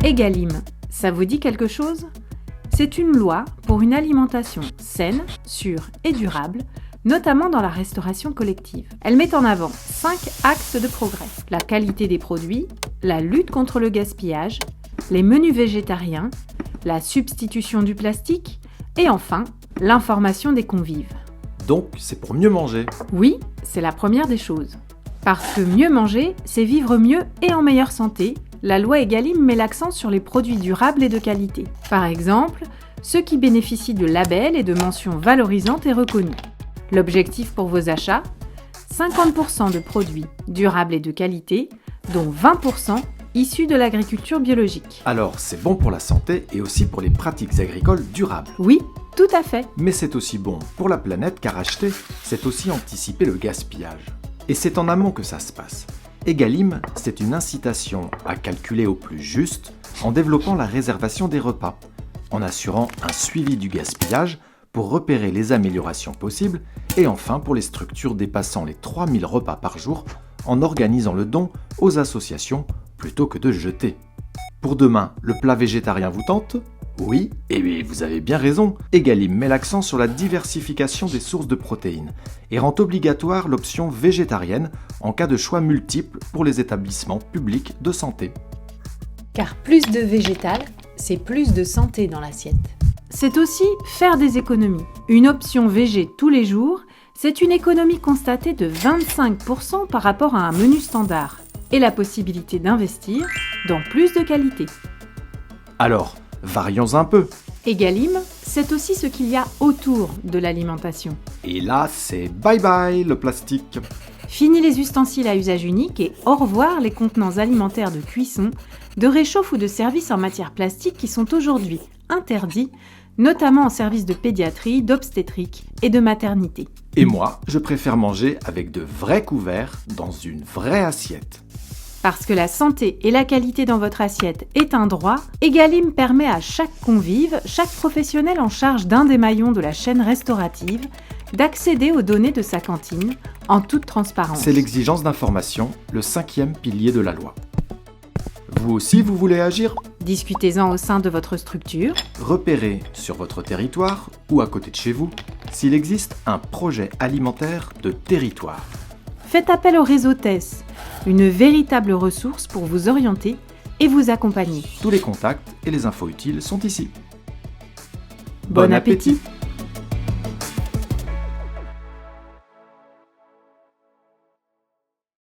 Egalim, ça vous dit quelque chose? C'est une loi pour une alimentation saine, sûre et durable, notamment dans la restauration collective. Elle met en avant 5 axes de progrès: la qualité des produits, la lutte contre le gaspillage, les menus végétariens, la substitution du plastique et enfin, l'information des convives. Donc, c'est pour mieux manger. Oui, c'est la première des choses. Parce que mieux manger, c'est vivre mieux et en meilleure santé. La loi Egalim met l'accent sur les produits durables et de qualité. Par exemple, ceux qui bénéficient de labels et de mentions valorisantes et reconnues. L'objectif pour vos achats, 50% de produits durables et de qualité, dont 20% issus de l'agriculture biologique. Alors, c'est bon pour la santé et aussi pour les pratiques agricoles durables. Oui, tout à fait. Mais c'est aussi bon pour la planète car acheter, c'est aussi anticiper le gaspillage. Et c'est en amont que ça se passe. Egalim, c'est une incitation à calculer au plus juste en développant la réservation des repas, en assurant un suivi du gaspillage pour repérer les améliorations possibles et enfin pour les structures dépassant les 3000 repas par jour en organisant le don aux associations plutôt que de jeter. Pour demain, le plat végétarien vous tente ? Oui, et oui, vous avez bien raison. Egalim met l'accent sur la diversification des sources de protéines et rend obligatoire l'option végétarienne en cas de choix multiples pour les établissements publics de santé. Car plus de végétal, c'est plus de santé dans l'assiette. C'est aussi faire des économies. Une option végé tous les jours, c'est une économie constatée de 25% par rapport à un menu standard et la possibilité d'investir dans plus de qualité. Alors, varions un peu. Egalim, c'est aussi ce qu'il y a autour de l'alimentation. Et là, c'est bye bye le plastique. Fini les ustensiles à usage unique et au revoir les contenants alimentaires de cuisson, de réchauffe ou de service en matière plastique qui sont aujourd'hui interdits, notamment en service de pédiatrie, d'obstétrique et de maternité. Et moi, je préfère manger avec de vrais couverts dans une vraie assiette. Parce que la santé et la qualité dans votre assiette est un droit, Egalim permet à chaque convive, chaque professionnel en charge d'un des maillons de la chaîne restaurative, d'accéder aux données de sa cantine en toute transparence. C'est l'exigence d'information, le 5e pilier de la loi. Vous aussi, vous voulez agir ? Discutez-en au sein de votre structure. Repérez sur votre territoire ou à côté de chez vous s'il existe un projet alimentaire de territoire. Faites appel au réseau TES, une véritable ressource pour vous orienter et vous accompagner. Tous les contacts et les infos utiles sont ici. Bon appétit!